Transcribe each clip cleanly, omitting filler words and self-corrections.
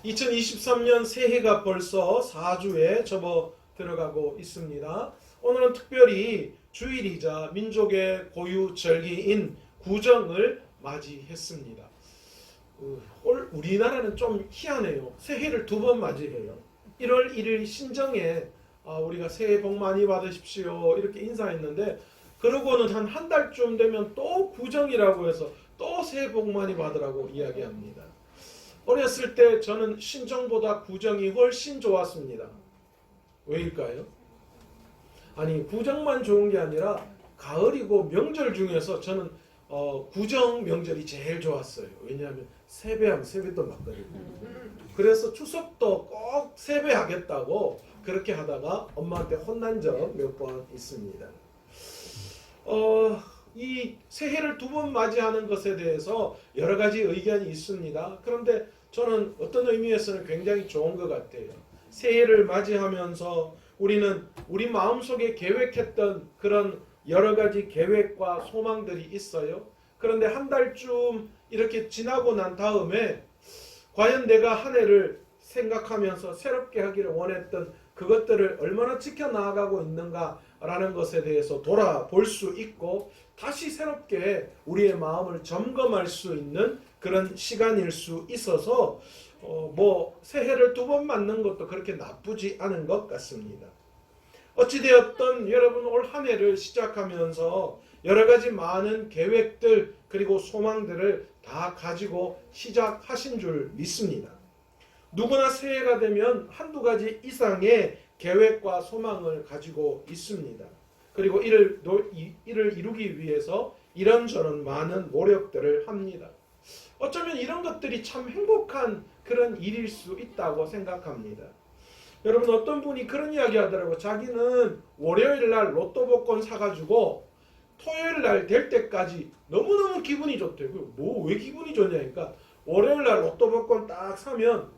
2023년 새해가 벌써 4주에 접어 들어가고 있습니다. 오늘은 특별히 주일이자 민족의 고유 절기인 구정을 맞이했습니다. 우리나라는 좀 희한해요. 새해를 두 번 맞이해요. 1월 1일 신정에 우리가 새해 복 많이 받으십시오 이렇게 인사했는데, 그러고는 한 달쯤 되면 또 구정이라고 해서 또 새해 복 많이 받으라고 이야기합니다. 어렸을 때 저는 신정보다 구정이 훨씬 좋았습니다. 왜일까요? 아니, 구정만 좋은 게 아니라 가을이고 명절 중에서 저는 구정 명절이 제일 좋았어요. 왜냐하면 세배하면 세뱃돈 맞거든요. 그래서 추석도 꼭 세배하겠다고 그렇게 하다가 엄마한테 혼난 적 몇 번 있습니다. 이 새해를 두 번 맞이하는 것에 대해서 여러 가지 의견이 있습니다. 그런데 저는 어떤 의미에서는 굉장히 좋은 것 같아요. 새해를 맞이하면서 우리는 우리 마음속에 계획했던 그런 여러 가지 계획과 소망들이 있어요. 그런데 한 달쯤 이렇게 지나고 난 다음에 과연 내가 한 해를 생각하면서 새롭게 하기를 원했던 그것들을 얼마나 지켜나가고 있는가라는 것에 대해서 돌아볼 수 있고, 다시 새롭게 우리의 마음을 점검할 수 있는 그런 시간일 수 있어서 새해를 두 번 맞는 것도 그렇게 나쁘지 않은 것 같습니다. 어찌되었든 여러분 올 한 해를 시작하면서 여러 가지 많은 계획들 그리고 소망들을 다 가지고 시작하신 줄 믿습니다. 누구나 새해가 되면 한두 가지 이상의 계획과 소망을 가지고 있습니다. 그리고 이를 이루기 위해서 이런저런 많은 노력들을 합니다. 어쩌면 이런 것들이 참 행복한 그런 일일 수 있다고 생각합니다. 여러분, 어떤 분이 그런 이야기 하더라고요. 자기는 월요일 날 로또 복권 사가지고 토요일 날 될 때까지 너무너무 기분이 좋대요. 왜 기분이 좋냐니까, 월요일 날 로또 복권 딱 사면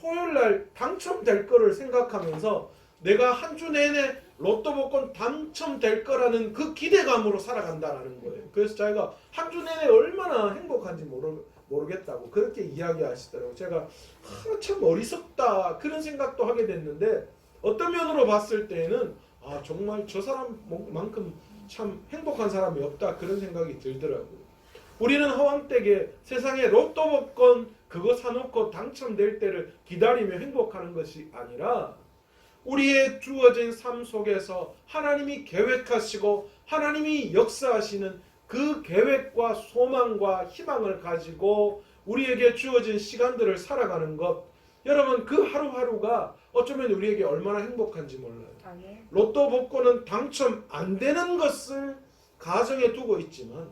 토요일 날 당첨될 거를 생각하면서 내가 한 주 내내 로또 복권 당첨될 거라는 그 기대감으로 살아간다는 거예요. 그래서 자기가 한 주 내내 얼마나 행복한지 모르겠다고 그렇게 이야기하시더라고요. 제가 참 어리석다 그런 생각도 하게 됐는데, 어떤 면으로 봤을 때는 정말 저 사람만큼 참 행복한 사람이 없다 그런 생각이 들더라고요. 우리는 허황되게 세상에 로또 복권 그거 사놓고 당첨될 때를 기다리며 행복하는 것이 아니라, 우리의 주어진 삶 속에서 하나님이 계획하시고 하나님이 역사하시는 그 계획과 소망과 희망을 가지고 우리에게 주어진 시간들을 살아가는 것, 여러분 그 하루하루가 어쩌면 우리에게 얼마나 행복한지 몰라요. 로또 복권은 당첨 안 되는 것을 가정에 두고 있지만,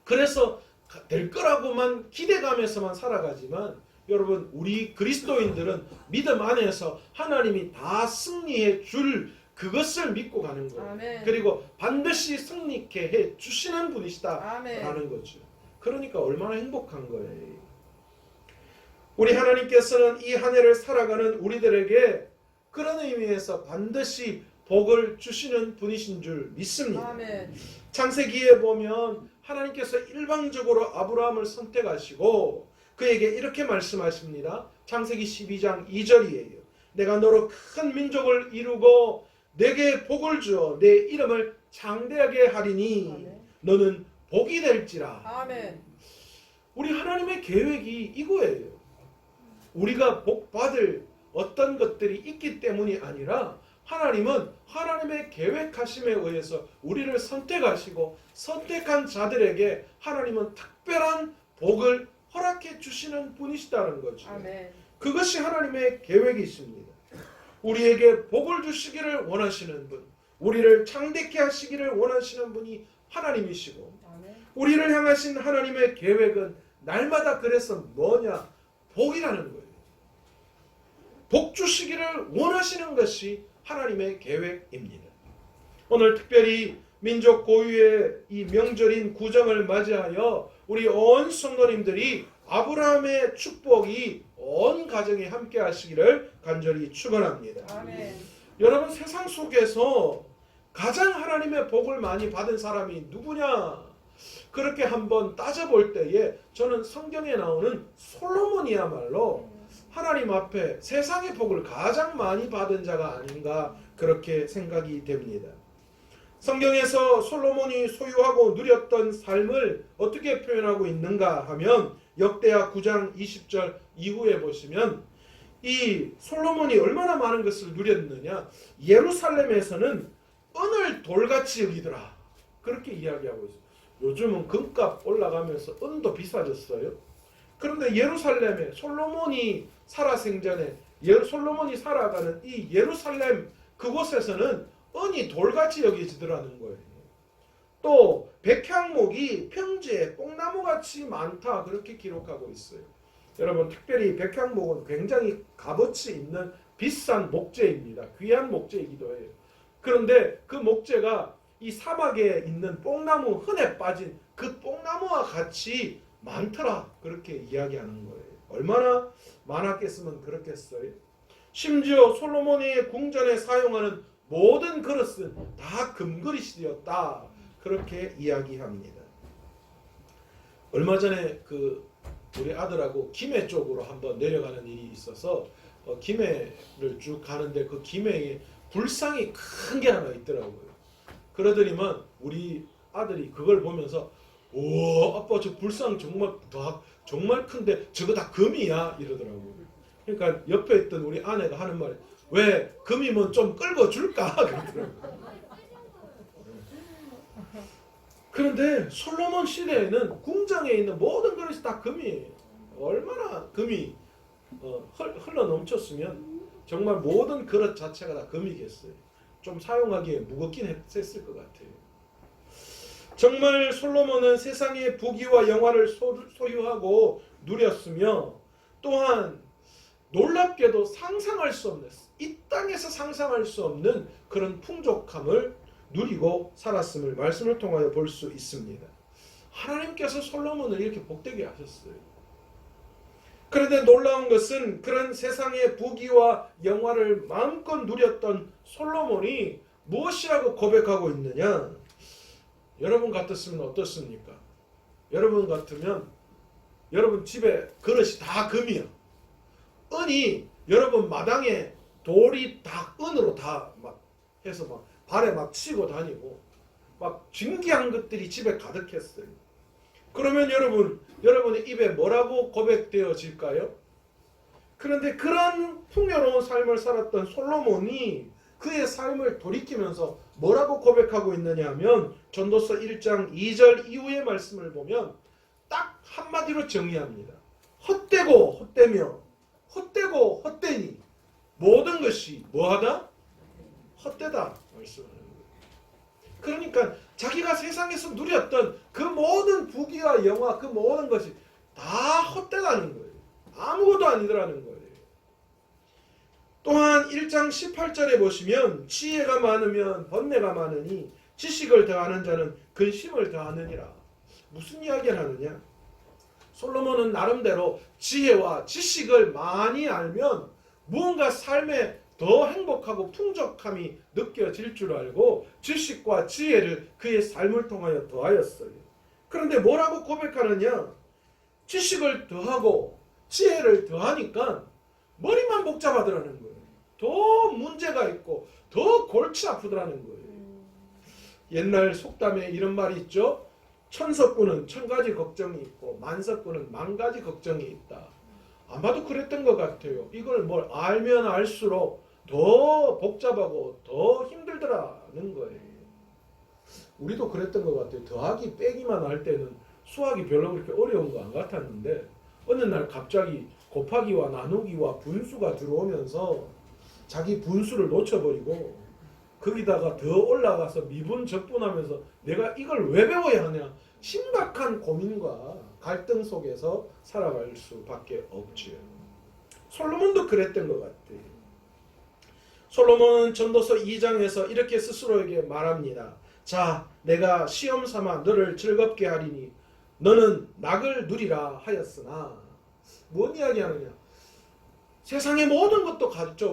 그래서 될 거라고만 기대감에서만 살아가지만, 여러분 우리 그리스도인들은 믿음 안에서 하나님이 다 승리해 줄 그것을 믿고 가는 거예요. 아멘. 그리고 반드시 승리케 해 주시는 분이시다라는 거죠. 그러니까 얼마나 행복한 거예요. 우리 하나님께서는 이 한 해를 살아가는 우리들에게 그런 의미에서 반드시 복을 주시는 분이신 줄 믿습니다. 아멘. 창세기에 보면 하나님께서 일방적으로 아브라함을 선택하시고 그에게 이렇게 말씀하십니다. 창세기 12장 2절이에요. 내가 너로 큰 민족을 이루고 내게 복을 주어 내 이름을 창대하게 하리니 아멘. 너는 복이 될지라. 아멘. 우리 하나님의 계획이 이거예요. 우리가 복 받을 어떤 것들이 있기 때문이 아니라, 하나님은 하나님의 계획하심에 의해서 우리를 선택하시고 선택한 자들에게 하나님은 특별한 복을 허락해 주시는 분이시다는 거죠. 아멘. 그것이 하나님의 계획이십니다. 우리에게 복을 주시기를 원하시는 분, 우리를 창대케 하시기를 원하시는 분이 하나님이시고, 아멘. 우리를 향하신 하나님의 계획은 날마다 그래서 뭐냐? 복이라는 거예요. 복 주시기를 원하시는 것이 하나님의 계획입니다. 오늘 특별히 민족 고유의 이 명절인 구정을 맞이하여 우리 온 성도님들이 아브라함의 축복이 온 가정에 함께 하시기를 간절히 축원합니다. 아멘. 여러분, 세상 속에서 가장 하나님의 복을 많이 받은 사람이 누구냐? 그렇게 한번 따져볼 때에 저는 성경에 나오는 솔로몬이야말로 하나님 앞에 세상의 복을 가장 많이 받은 자가 아닌가 그렇게 생각이 됩니다. 성경에서 솔로몬이 소유하고 누렸던 삶을 어떻게 표현하고 있는가 하면 역대하 9장 20절 이후에 보시면 이 솔로몬이 얼마나 많은 것을 누렸느냐, 예루살렘에서는 은을 돌같이 여기더라 그렇게 이야기하고 있어요. 요즘은 금값 올라가면서 은도 비싸졌어요. 그런데 예루살렘에 솔로몬이 살아 생전에 솔로몬이 살아가는 이 예루살렘 그곳에서는 은이 돌같이 여겨지더라는 거예요. 또 백향목이 평지에 뽕나무같이 많다 그렇게 기록하고 있어요. 여러분, 특별히 백향목은 굉장히 값어치 있는 비싼 목재입니다. 귀한 목재이기도 해요. 그런데 그 목재가 이 사막에 있는 뽕나무 흔해 빠진 그 뽕나무와 같이 많더라 그렇게 이야기하는 거예요. 얼마나 많았겠으면 그렇겠어요. 심지어 솔로몬의 궁전에 사용하는 모든 그릇은 다 금그릇이었다 그렇게 이야기합니다. 얼마 전에 우리 아들하고 김해 쪽으로 한번 내려가는 일이 있어서 김해를 쭉 가는데 그 김해에 불상이 큰 게 하나 있더라고요. 그러더니만 우리 아들이 그걸 보면서 오 아빠 저 불상 정말 큰데 저거 다 금이야 이러더라고요. 그러니까 옆에 있던 우리 아내가 하는 말이 왜 금이면 좀 끌고 줄까 그러더라고요. 그런데 솔로몬 시대에는 궁정에 있는 모든 그릇이 다 금이에요. 얼마나 금이 흘러 넘쳤으면 정말 모든 그릇 자체가 다 금이겠어요. 좀 사용하기에 무겁긴 했을 것 같아요. 정말 솔로몬은 세상의 부귀와 영화를 소유하고 누렸으며 또한 놀랍게도 상상할 수 없는, 이 땅에서 상상할 수 없는 그런 풍족함을 누리고 살았음을 말씀을 통하여 볼 수 있습니다. 하나님께서 솔로몬을 이렇게 복되게 하셨어요. 그런데 놀라운 것은 그런 세상의 부귀와 영화를 마음껏 누렸던 솔로몬이 무엇이라고 고백하고 있느냐? 여러분 같았으면 어떻습니까? 여러분 같으면 여러분 집에 그릇이 다 금이야. 은이 여러분 마당에 돌이 다 은으로 다 막 해서 막 발에 막 치고 다니고 막 진귀한 것들이 집에 가득했어요. 그러면 여러분의 입에 뭐라고 고백되어질까요? 그런데 그런 풍요로운 삶을 살았던 솔로몬이 그의 삶을 돌이키면서 뭐라고 고백하고 있느냐 하면 전도서 1장 2절 이후의 말씀을 보면 딱 한마디로 정의합니다. 헛되고 헛되며 헛되고 헛되니 모든 것이 뭐하다? 헛되다 말씀하는 거예요. 그러니까 자기가 세상에서 누렸던 그 모든 부귀와 영화 그 모든 것이 다 헛되다는 거예요. 아무것도 아니더라는 거예요. 또한 1장 18절에 보시면 지혜가 많으면 번뇌가 많으니 지식을 더하는 자는 근심을 더하느니라. 무슨 이야기를 하느냐? 솔로몬은 나름대로 지혜와 지식을 많이 알면 무언가 삶에 더 행복하고 풍족함이 느껴질 줄 알고 지식과 지혜를 그의 삶을 통하여 더하였어요. 그런데 뭐라고 고백하느냐? 지식을 더하고 지혜를 더하니까 머리만 복잡하더라는 거예요. 더 문제가 있고 더 골치 아프더라는 거예요. 옛날 속담에 이런 말이 있죠. 천석구는 1000가지 걱정이 있고 만석구는 10,000가지 걱정이 있다. 아마도 그랬던 것 같아요. 이걸 뭘 알면 알수록 더 복잡하고 더 힘들더라는 거예요. 우리도 그랬던 것 같아요. 더하기 빼기만 할 때는 수학이 별로 그렇게 어려운 거 안 같았는데 어느 날 갑자기 곱하기와 나누기와 분수가 들어오면서 자기 분수를 놓쳐버리고 거기다가 더 올라가서 미분 적분하면서 내가 이걸 왜 배워야 하냐 심각한 고민과 갈등 속에서 살아갈 수밖에 없죠. 솔로몬도 그랬던 것 같아요. 솔로몬은 전도서 2장에서 이렇게 스스로에게 말합니다. 자, 내가 시험 삼아 너를 즐겁게 하리니 너는 낙을 누리라 하였으나 뭔 이야기하느냐? 세상의 모든 것도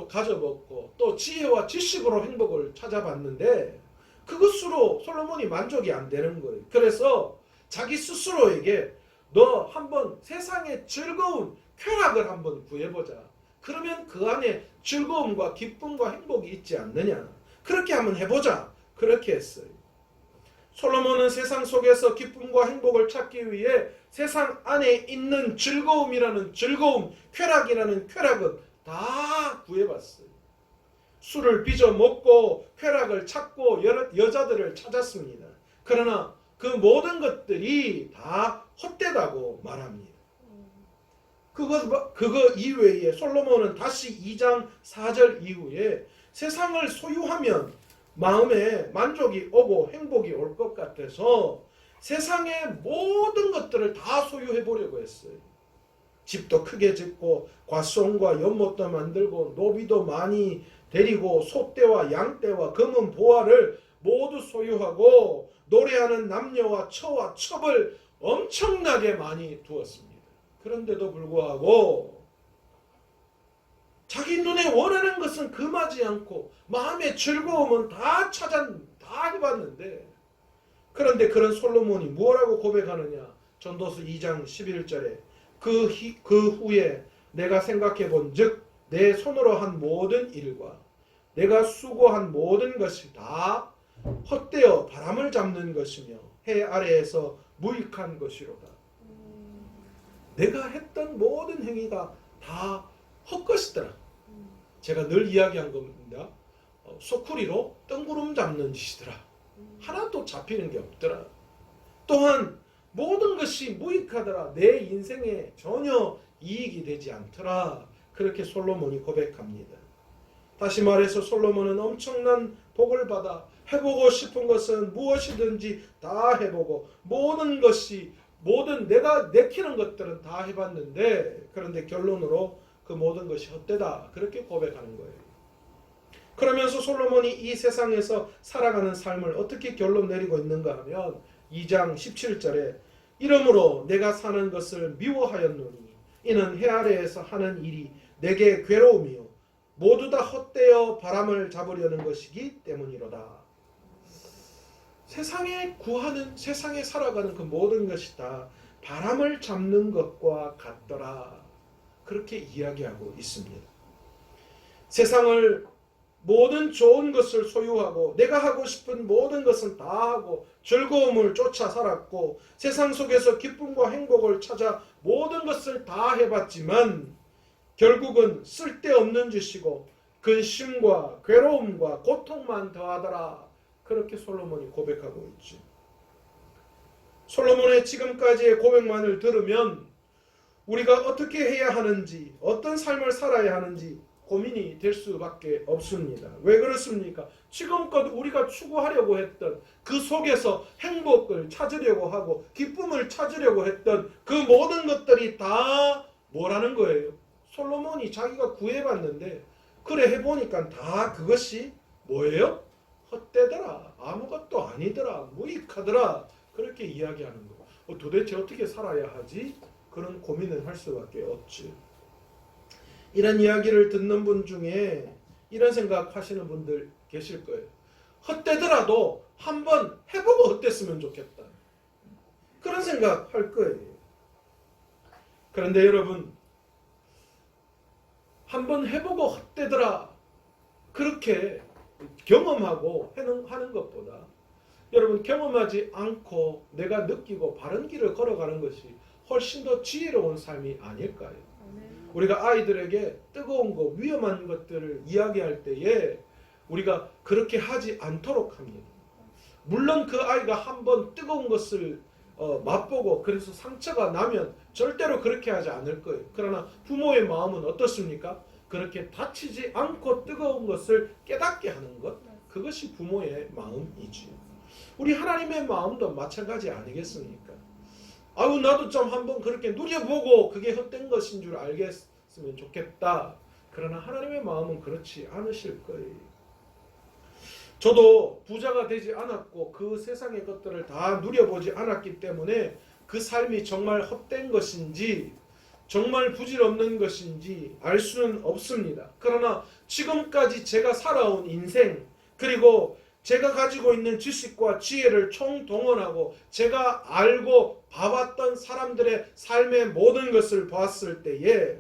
가져먹고 또 지혜와 지식으로 행복을 찾아봤는데 그것으로 솔로몬이 만족이 안 되는 거예요. 그래서 자기 스스로에게 너 한번 세상의 즐거운 쾌락을 한번 구해보자. 그러면 그 안에 즐거움과 기쁨과 행복이 있지 않느냐. 그렇게 한번 해보자. 그렇게 했어요. 솔로몬은 세상 속에서 기쁨과 행복을 찾기 위해 세상 안에 있는 즐거움이라는 즐거움, 쾌락이라는 쾌락은 다 구해봤어요. 술을 빚어 먹고 쾌락을 찾고 여자들을 찾았습니다. 그러나 그 모든 것들이 다 헛되다고 말합니다. 그거 이외에 솔로몬은 다시 2장 4절 이후에 세상을 소유하면 마음에 만족이 오고 행복이 올 것 같아서 세상의 모든 것들을 다 소유해 보려고 했어요. 집도 크게 짓고 과수원과 연못도 만들고 노비도 많이 데리고 소떼와 양떼와 금은 보화를 모두 소유하고 노래하는 남녀와 처와 첩을 엄청나게 많이 두었습니다. 그런데도 불구하고 자기 눈에 원하는 것은 금하지 않고 마음의 즐거움은 다 해봤는데, 그런데 그런 솔로몬이 뭐라고 고백하느냐. 전도서 2장 11절에 그 후에 내가 생각해 본즉 내 손으로 한 모든 일과 내가 수고한 모든 것이 다 헛되어 바람을 잡는 것이며 해 아래에서 무익한 것이로다. 내가 했던 모든 행위가 다 헛것이더라. 제가 늘 이야기한 겁니다. 소쿠리로 뜬구름 잡는 짓이더라. 하나도 잡히는 게 없더라. 또한 모든 것이 무익하더라. 내 인생에 전혀 이익이 되지 않더라. 그렇게 솔로몬이 고백합니다. 다시 말해서 솔로몬은 엄청난 복을 받아 해보고 싶은 것은 무엇이든지 다 해보고 모든 내가 내키는 것들은 다 해봤는데, 그런데 결론으로 그 모든 것이 헛되다. 그렇게 고백하는 거예요. 그러면서 솔로몬이 이 세상에서 살아가는 삶을 어떻게 결론 내리고 있는가 하면 2장 17절에 이러므로 내가 사는 것을 미워하였노니 이는 해 아래에서 하는 일이 내게 괴로움이요 모두 다 헛되어 바람을 잡으려는 것이기 때문이로다. 세상에 살아가는 그 모든 것이 다 바람을 잡는 것과 같더라. 그렇게 이야기하고 있습니다. 세상을 모든 좋은 것을 소유하고 내가 하고 싶은 모든 것은 다 하고 즐거움을 쫓아 살았고 세상 속에서 기쁨과 행복을 찾아 모든 것을 다 해봤지만 결국은 쓸데없는 짓이고 근심과 괴로움과 고통만 더하더라. 그렇게 솔로몬이 고백하고 있지. 솔로몬의 지금까지의 고백만을 들으면 우리가 어떻게 해야 하는지, 어떤 삶을 살아야 하는지 고민이 될 수밖에 없습니다. 왜 그렇습니까? 지금껏 우리가 추구하려고 했던 그 속에서 행복을 찾으려고 하고 기쁨을 찾으려고 했던 그 모든 것들이 다 뭐라는 거예요? 솔로몬이 자기가 구해봤는데 그래 해보니까 다 그것이 뭐예요? 헛되더라. 아무것도 아니더라. 무익하더라. 그렇게 이야기하는 거. 도대체 어떻게 살아야 하지? 그런 고민을 할 수밖에 없지. 이런 이야기를 듣는 분 중에 이런 생각하시는 분들 계실 거예요. 헛되더라도 한번 해보고 어땠으면 좋겠다. 그런 생각할 거예요. 그런데 여러분, 한번 해보고 헛되더라 그렇게 경험하고 하는 것보다 여러분 경험하지 않고 내가 느끼고 바른 길을 걸어가는 것이 훨씬 더 지혜로운 삶이 아닐까요? 우리가 아이들에게 뜨거운 거, 위험한 것들을 이야기할 때에 우리가 그렇게 하지 않도록 합니다. 물론 그 아이가 한번 뜨거운 것을 맛보고 그래서 상처가 나면 절대로 그렇게 하지 않을 거예요. 그러나 부모의 마음은 어떻습니까? 그렇게 다치지 않고 뜨거운 것을 깨닫게 하는 것, 그것이 부모의 마음이지. 우리 하나님의 마음도 마찬가지 아니겠습니까? 아유 나도 좀 한번 그렇게 누려보고 그게 헛된 것인 줄 알겠으면 좋겠다. 그러나 하나님의 마음은 그렇지 않으실 거예요. 저도 부자가 되지 않았고 그 세상의 것들을 다 누려보지 않았기 때문에 그 삶이 정말 헛된 것인지 정말 부질없는 것인지 알 수는 없습니다. 그러나 지금까지 제가 살아온 인생, 그리고 제가 가지고 있는 지식과 지혜를 총동원하고 제가 알고 봐왔던 사람들의 삶의 모든 것을 봤을 때에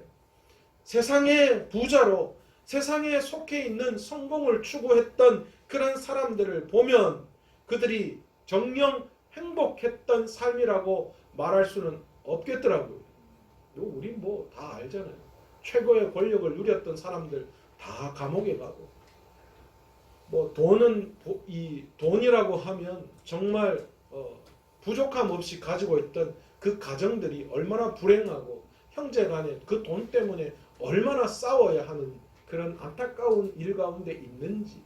세상의 부자로 세상에 속해 있는 성공을 추구했던 그런 사람들을 보면 그들이 정녕 행복했던 삶이라고 말할 수는 없겠더라고요. 우리 뭐 다 알잖아요. 최고의 권력을 누렸던 사람들 다 감옥에 가고, 뭐 돈이라고 하면 정말 부족함 없이 가지고 있던 그 가정들이 얼마나 불행하고 형제간에 그 돈 때문에 얼마나 싸워야 하는 그런 안타까운 일 가운데 있는지,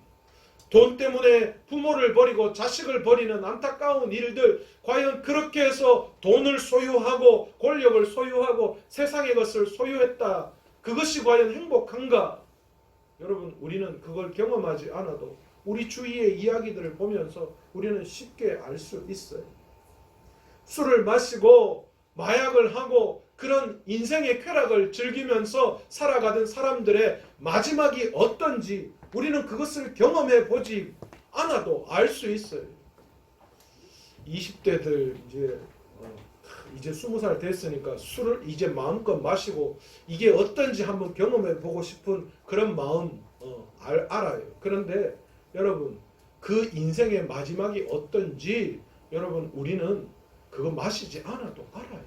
돈 때문에 부모를 버리고 자식을 버리는 안타까운 일들, 과연 그렇게 해서 돈을 소유하고 권력을 소유하고 세상의 것을 소유했다, 그것이 과연 행복한가? 여러분, 우리는 그걸 경험하지 않아도 우리 주위의 이야기들을 보면서 우리는 쉽게 알 수 있어요. 술을 마시고 마약을 하고 그런 인생의 쾌락을 즐기면서 살아가던 사람들의 마지막이 어떤지 우리는 그것을 경험해 보지 않아도 알 수 있어요. 20대들 이제 20살 됐으니까 술을 이제 마음껏 마시고 이게 어떤지 한번 경험해 보고 싶은 그런 마음 알아요. 그런데 여러분, 그 인생의 마지막이 어떤지 여러분, 우리는 그거 마시지 않아도 알아요.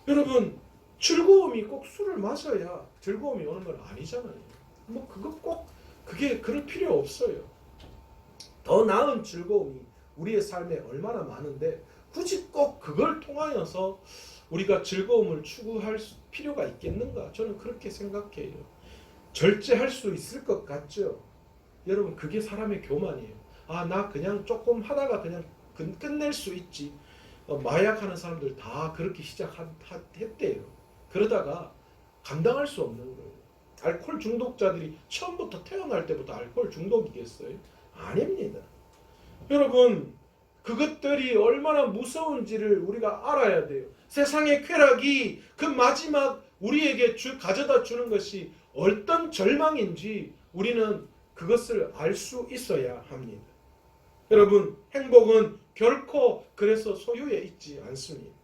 여러분, 즐거움이 꼭 술을 마셔야 즐거움이 오는 건 아니잖아요. 뭐 그거 꼭 그게 그럴 필요 없어요. 더 나은 즐거움이 우리의 삶에 얼마나 많은데 굳이 꼭 그걸 통하여서 우리가 즐거움을 추구할 필요가 있겠는가? 저는 그렇게 생각해요. 절제할 수 있을 것 같죠? 여러분, 그게 사람의 교만이에요. 나 그냥 조금 하다가 그냥 끝낼 수 있지. 마약하는 사람들 다 그렇게 시작했대요. 그러다가 감당할 수 없는 거예요. 알코올 중독자들이 처음부터 태어날 때부터 알코올 중독이겠어요? 아닙니다. 여러분, 그것들이 얼마나 무서운지를 우리가 알아야 돼요. 세상의 쾌락이 그 마지막 우리에게 가져다 주는 것이 어떤 절망인지 우리는 그것을 알 수 있어야 합니다. 여러분, 행복은 결코 그래서 소유에 있지 않습니다.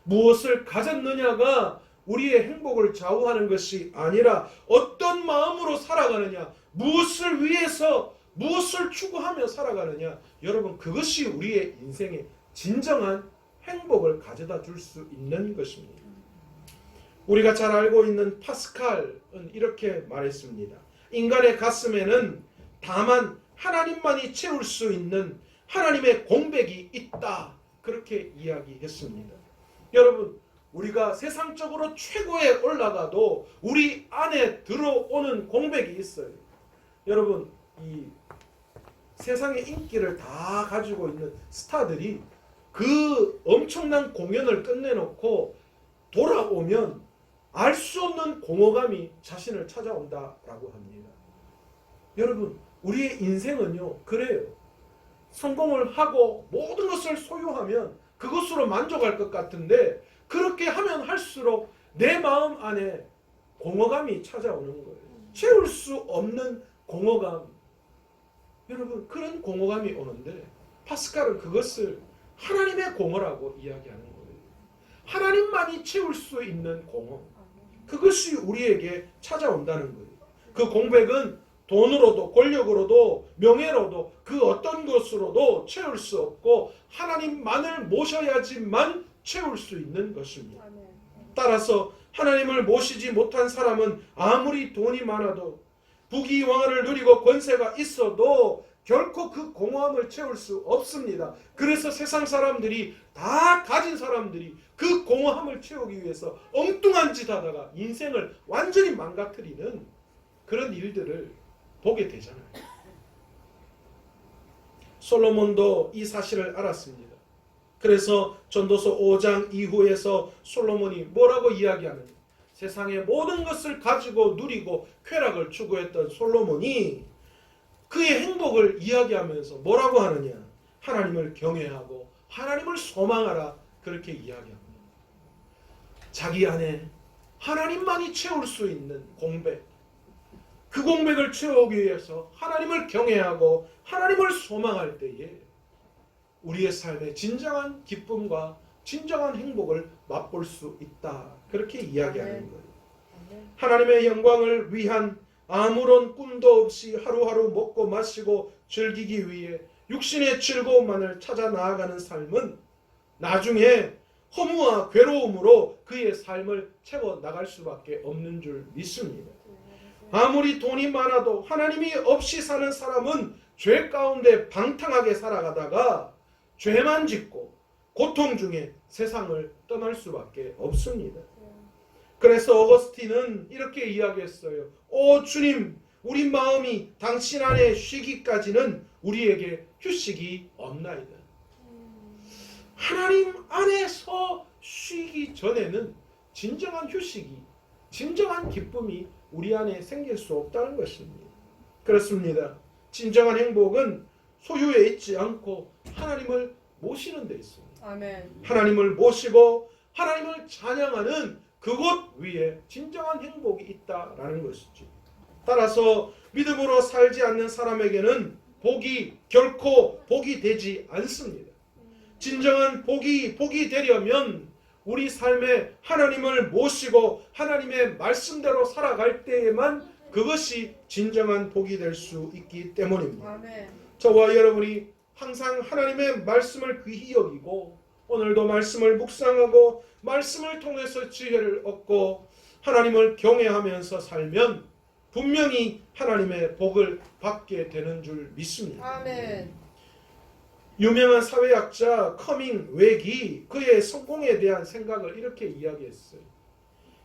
무엇을 가졌느냐가 우리의 행복을 좌우하는 것이 아니라 어떤 마음으로 살아가느냐, 무엇을 위해서 무엇을 추구하며 살아가느냐, 여러분, 그것이 우리의 인생의 진정한 행복을 가져다 줄 수 있는 것입니다. 우리가 잘 알고 있는 파스칼은 이렇게 말했습니다. 인간의 가슴에는 다만 하나님만이 채울 수 있는 하나님의 공백이 있다, 그렇게 이야기했습니다. 여러분, 우리가 세상적으로 최고에 올라가도 우리 안에 들어오는 공백이 있어요. 여러분, 이 세상의 인기를 다 가지고 있는 스타들이 그 엄청난 공연을 끝내놓고 돌아오면 알 수 없는 공허감이 자신을 찾아온다라고 합니다. 여러분, 우리의 인생은요, 그래요. 성공을 하고 모든 것을 소유하면 그것으로 만족할 것 같은데 그렇게 하면 할수록 내 마음 안에 공허감이 찾아오는 거예요. 채울 수 없는 공허감. 여러분, 그런 공허감이 오는데 파스칼은 그것을 하나님의 공허라고 이야기하는 거예요. 하나님만이 채울 수 있는 공허. 그것이 우리에게 찾아온다는 거예요. 그 공백은 돈으로도 권력으로도 명예로도 그 어떤 것으로도 채울 수 없고 하나님만을 모셔야지만 채울 수 있는 것입니다. 따라서 하나님을 모시지 못한 사람은 아무리 돈이 많아도 부귀영화를 누리고 권세가 있어도 결코 그 공허함을 채울 수 없습니다. 그래서 세상 사람들이 다 가진 사람들이 그 공허함을 채우기 위해서 엉뚱한 짓 하다가 인생을 완전히 망가뜨리는 그런 일들을 보게 되잖아요. 솔로몬도 이 사실을 알았습니다. 그래서 전도서 5장 이후에서 솔로몬이 뭐라고 이야기하느냐, 세상의 모든 것을 가지고 누리고 쾌락을 추구했던 솔로몬이 그의 행복을 이야기하면서 뭐라고 하느냐, 하나님을 경외하고 하나님을 소망하라, 그렇게 이야기합니다. 자기 안에 하나님만이 채울 수 있는 공백, 그 공백을 채우기 위해서 하나님을 경외하고 하나님을 소망할 때에 우리의 삶에 진정한 기쁨과 진정한 행복을 맛볼 수 있다, 그렇게 이야기하는 거예요. 하나님의 영광을 위한 아무런 꿈도 없이 하루하루 먹고 마시고 즐기기 위해 육신의 즐거움만을 찾아 나아가는 삶은 나중에 허무와 괴로움으로 그의 삶을 채워 나갈 수밖에 없는 줄 믿습니다. 아무리 돈이 많아도 하나님이 없이 사는 사람은 죄 가운데 방탕하게 살아가다가 죄만 짓고 고통 중에 세상을 떠날 수밖에 없습니다. 그래서 어거스틴은 이렇게 이야기했어요. 오 주님, 우리 마음이 당신 안에 쉬기까지는 우리에게 휴식이 없나이다. 하나님 안에서 쉬기 전에는 진정한 휴식이, 진정한 기쁨이 우리 안에 생길 수 없다는 것입니다. 그렇습니다. 진정한 행복은 소유에 있지 않고 하나님을 모시는 데 있습니다. 아멘. 하나님을 모시고 하나님을 찬양하는 그곳 위에 진정한 행복이 있다라는 것이죠. 따라서 믿음으로 살지 않는 사람에게는 복이 결코 복이 되지 않습니다. 진정한 복이 되려면 우리 삶에 하나님을 모시고 하나님의 말씀대로 살아갈 때에만 그것이 진정한 복이 될 수 있기 때문입니다. 아멘. 저와 여러분이 항상 하나님의 말씀을 귀히 여기고 오늘도 말씀을 묵상하고 말씀을 통해서 지혜를 얻고 하나님을 경외하면서 살면 분명히 하나님의 복을 받게 되는 줄 믿습니다. 아멘. 유명한 사회학자 커밍 웩이 그의 성공에 대한 생각을 이렇게 이야기했어요.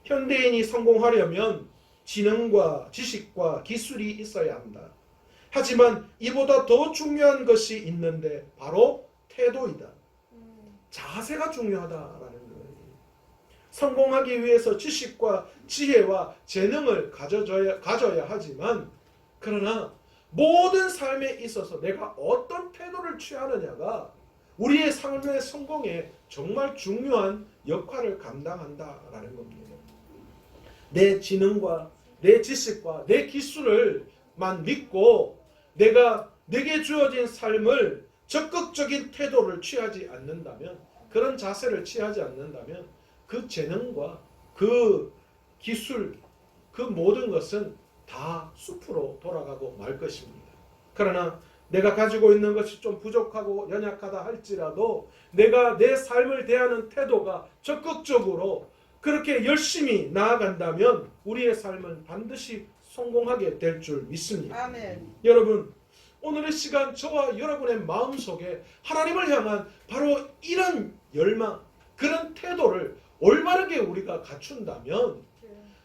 현대인이 성공하려면 지능과 지식과 기술이 있어야 한다. 하지만 이보다 더 중요한 것이 있는데 바로 태도이다. 자세가 중요하다라는 거예요. 성공하기 위해서 지식과 지혜와 재능을 가져야 하지만 그러나 모든 삶에 있어서 내가 어떤 태도를 취하느냐가 우리의 삶의 성공에 정말 중요한 역할을 감당한다라는 겁니다. 내 지능과 내 지식과 내 기술을만 믿고 내게 주어진 삶을 적극적인 태도를 취하지 않는다면, 그런 자세를 취하지 않는다면 그 재능과 그 기술, 그 모든 것은 다 숲으로 돌아가고 말 것입니다. 그러나 내가 가지고 있는 것이 좀 부족하고 연약하다 할지라도 내가 내 삶을 대하는 태도가 적극적으로 그렇게 열심히 나아간다면 우리의 삶은 반드시 성공하게 될 줄 믿습니다. 아멘. 여러분, 오늘의 시간 저와 여러분의 마음속에 하나님을 향한 바로 이런 열망, 그런 태도를 올바르게 우리가 갖춘다면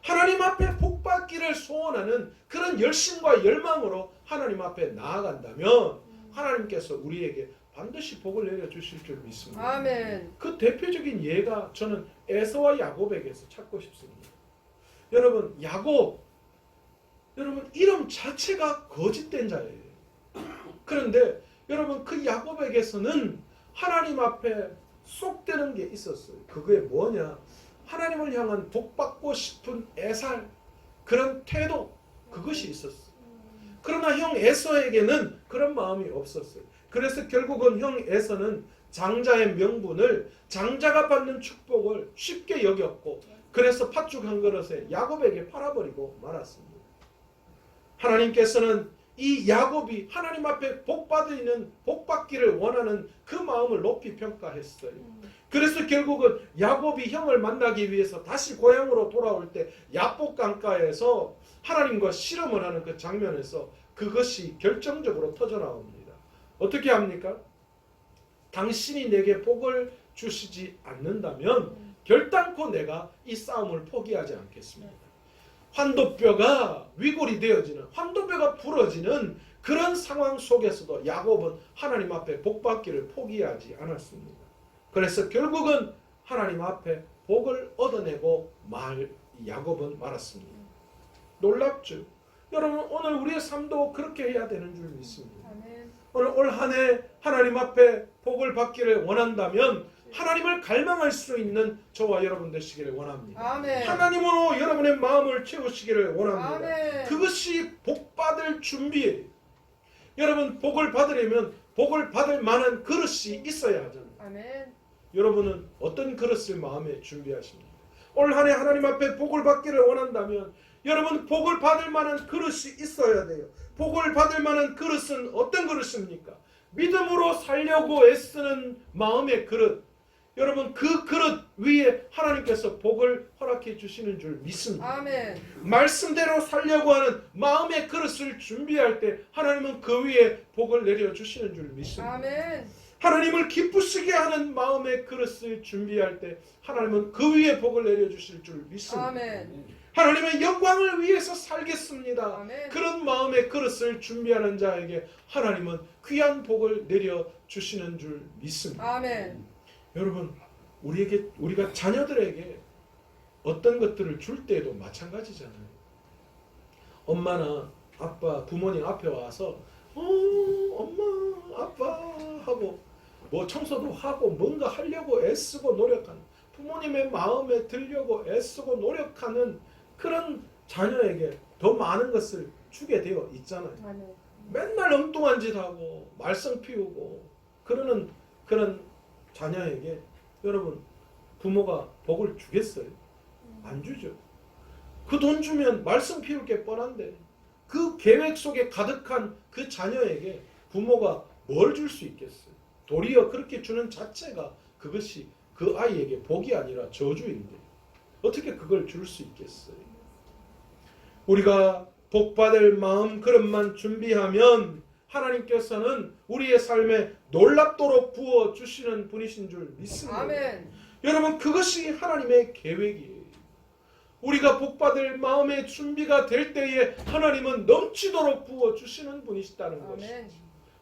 하나님 앞에 복받기를 소원하는 그런 열심과 열망으로 하나님 앞에 나아간다면 하나님께서 우리에게 반드시 복을 내려주실 줄 믿습니다. 아멘. 그 대표적인 예가 저는 에서와 야곱에게서 찾고 싶습니다. 여러분, 야곱, 여러분 이름 자체가 거짓된 자예요. 그런데 여러분 그 야곱에게서는 하나님 앞에 쏙되는 게 있었어요. 그게 뭐냐? 하나님을 향한 복받고 싶은 애살, 그런 태도, 그것이 있었어요. 그러나 형 에서에게는 그런 마음이 없었어요. 그래서 결국은 형 에서는 장자의 명분을, 장자가 받는 축복을 쉽게 여겼고, 그래서 팥죽 한 그릇에 야곱에게 팔아버리고 말았습니다. 하나님께서는 이 야곱이 하나님 앞에 복받기를 원하는 그 마음을 높이 평가했어요. 그래서 결국은 야곱이 형을 만나기 위해서 다시 고향으로 돌아올 때 야복 강가에서 하나님과 씨름을 하는 그 장면에서 그것이 결정적으로 터져나옵니다. 어떻게 합니까? 당신이 내게 복을 주시지 않는다면 결단코 내가 이 싸움을 포기하지 않겠습니다. 환도뼈가 위골이 되어지는, 환도뼈가 부러지는 그런 상황 속에서도 야곱은 하나님 앞에 복받기를 포기하지 않았습니다. 그래서 결국은 하나님 앞에 복을 얻어내고 야곱은 말았습니다. 놀랍죠? 여러분, 오늘 우리의 삶도 그렇게 해야 되는 줄 믿습니다. 오늘 올 한 해 하나님 앞에 복을 받기를 원한다면 하나님을 갈망할 수 있는 저와 여러분 되시기를 원합니다. 아멘. 하나님으로 여러분의 마음을 채우시기를 원합니다. 아멘. 그것이 복받을 준비예요. 여러분, 복을 받으려면 복을 받을 만한 그릇이 있어야 하잖아요. 아멘. 여러분은 어떤 그릇을 마음에 준비하십니까? 올 한 해 하나님 앞에 복을 받기를 원한다면 여러분 복을 받을 만한 그릇이 있어야 돼요. 복을 받을 만한 그릇은 어떤 그릇입니까? 믿음으로 살려고 애쓰는 마음의 그릇. 여러분 그 그릇 위에 하나님께서 복을 허락해 주시는 줄 믿습니다. 아멘. 말씀대로 살려고 하는 마음의 그릇을 준비할 때 하나님은 그 위에 복을 내려주시는 줄 믿습니다. 아멘. 하나님을 기쁘시게 하는 마음의 그릇을 준비할 때 하나님은 그 위에 복을 내려주실 줄 믿습니다. 아멘. 하나님의 영광을 위해서 살겠습니다. 아멘. 그런 마음의 그릇을 준비하는 자에게 하나님은 귀한 복을 내려주시는 줄 믿습니다. 아멘. 여러분 우리가 자녀들에게 어떤 것들을 줄 때에도 마찬가지잖아요. 엄마나 아빠, 부모님 앞에 와서 엄마, 아빠 하고 뭐 청소도 하고 뭔가 하려고 애쓰고 노력하는, 부모님의 마음에 들려고 애쓰고 노력하는 그런 자녀에게 더 많은 것을 주게 되어 있잖아요. 아멘. 맨날 엉뚱한 짓 하고 말썽 피우고 그러는 그런 자녀에게 여러분 부모가 복을 주겠어요? 안 주죠. 그 돈 주면 말썽 피울 게 뻔한데 그 계획 속에 가득한 그 자녀에게 부모가 뭘 줄 수 있겠어요? 도리어 그렇게 주는 자체가 그것이 그 아이에게 복이 아니라 저주인데 어떻게 그걸 줄 수 있겠어요? 우리가 복받을 마음 그릇만 준비하면 하나님께서는 우리의 삶에 놀랍도록 부어주시는 분이신 줄 믿습니다. 아멘. 여러분 그것이 하나님의 계획이에요. 우리가 복받을 마음의 준비가 될 때에 하나님은 넘치도록 부어주시는 분이시다는 것이죠. 아멘.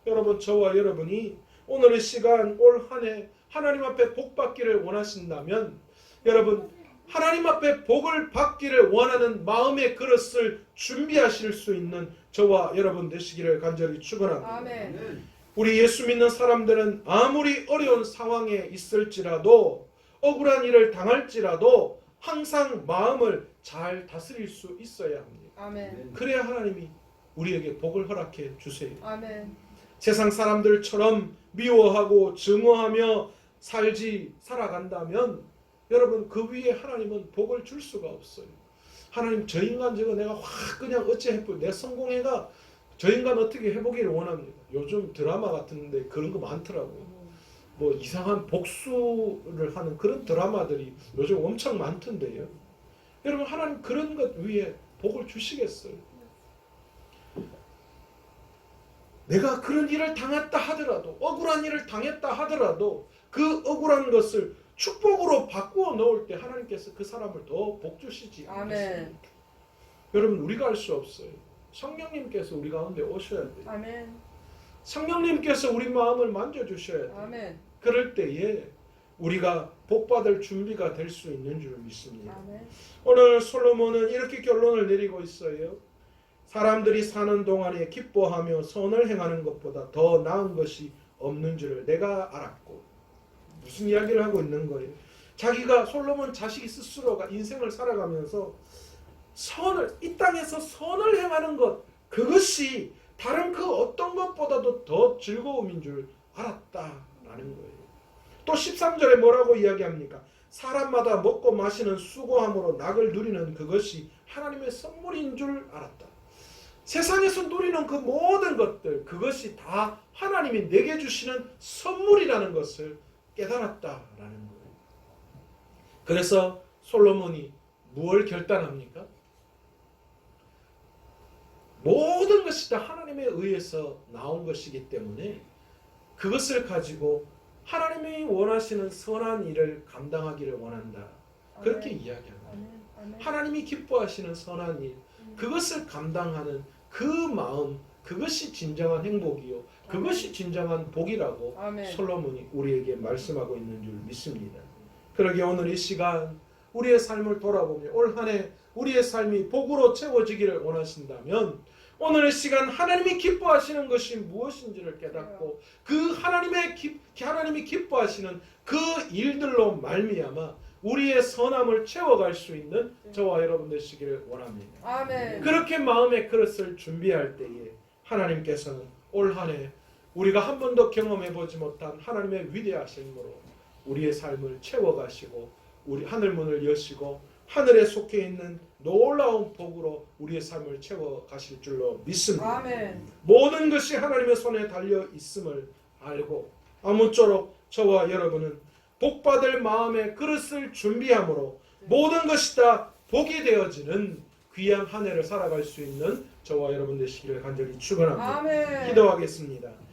여러분 저와 여러분이 오늘 이 시간 올 한 해 하나님 앞에 복 받기를 원하신다면 여러분 하나님 앞에 복을 받기를 원하는 마음의 그릇을 준비하실 수 있는 저와 여러분 되시기를 간절히 축원합니다. 아멘. 우리 예수 믿는 사람들은 아무리 어려운 상황에 있을지라도 억울한 일을 당할지라도 항상 마음을 잘 다스릴 수 있어야 합니다. 아멘. 그래야 하나님이 우리에게 복을 허락해 주세요. 아멘. 세상 사람들처럼 미워하고 증오하며 살아간다면 여러분 그 위에 하나님은 복을 줄 수가 없어요. 하나님 저 인간 저거 내가 확 그냥 어찌 해보 내 성공해가 저 인간 어떻게 해보기를 원합니다. 요즘 드라마 같은데 그런 거 많더라고요. 뭐 이상한 복수를 하는 그런 드라마들이 요즘 엄청 많던데요. 여러분 하나님 그런 것 위에 복을 주시겠어요? 내가 그런 일을 당했다 하더라도 억울한 일을 당했다 하더라도 그 억울한 것을 축복으로 바꾸어 놓을 때 하나님께서 그 사람을 더 복 주시지 않겠습니까? 여러분 우리가 할 수 없어요. 성령님께서 우리 가운데 오셔야 돼요. 아멘. 성령님께서 우리 마음을 만져주셔야 돼요. 아멘. 그럴 때에 우리가 복받을 준비가 될 수 있는 줄 믿습니다. 아멘. 오늘 솔로몬은 이렇게 결론을 내리고 있어요. 사람들이 사는 동안에 기뻐하며 선을 행하는 것보다 더 나은 것이 없는 줄을 내가 알았고. 무슨 이야기를 하고 있는 거예요? 자기가 솔로몬 자식이 스스로가 인생을 살아가면서 이 땅에서 선을 행하는 것, 그것이 다른 그 어떤 것보다도 더 즐거움인 줄 알았다라는 거예요. 또 13절에 뭐라고 이야기합니까? 사람마다 먹고 마시는 수고함으로 낙을 누리는 그것이 하나님의 선물인 줄 알았다. 세상에서 누리는 그 모든 것들, 그것이 다 하나님이 내게 주시는 선물이라는 것을 깨달았다라는 거예요. 그래서 솔로몬이 무엇을 결단합니까? 모든 것이 다 하나님에 의해서 나온 것이기 때문에 그것을 가지고 하나님이 원하시는 선한 일을 감당하기를 원한다. 그렇게 이야기합니다. 하나님이 기뻐하시는 선한 일, 그것을 감당하는 그 마음, 그것이 진정한 행복이요. 그것이 진정한 복이라고 솔로몬이 우리에게 말씀하고 있는 줄 믿습니다. 그러기에 오늘 이 시간 우리의 삶을 돌아보며 올 한 해 우리의 삶이 복으로 채워지기를 원하신다면 오늘 이 시간 하나님이 기뻐하시는 것이 무엇인지를 깨닫고 그 하나님이 기뻐하시는 그 일들로 말미암아 우리의 선함을 채워갈 수 있는 저와 여러분 되시기를 원합니다. 아멘. 그렇게 마음의 그릇을 준비할 때에 하나님께서는 올 한 해 우리가 한 번도 경험해보지 못한 하나님의 위대하심으로 우리의 삶을 채워가시고 우리 하늘 문을 여시고 하늘에 속해 있는 놀라운 복으로 우리의 삶을 채워 가실 줄로 믿습니다. 아멘. 모든 것이 하나님의 손에 달려 있음을 알고 아무쪼록 저와 여러분은 복받을 마음의 그릇을 준비함으로 모든 것이 다 복이 되어지는 귀한 한 해를 살아갈 수 있는 저와 여러분 되시기를 간절히 축원합니다. 아멘. 기도하겠습니다.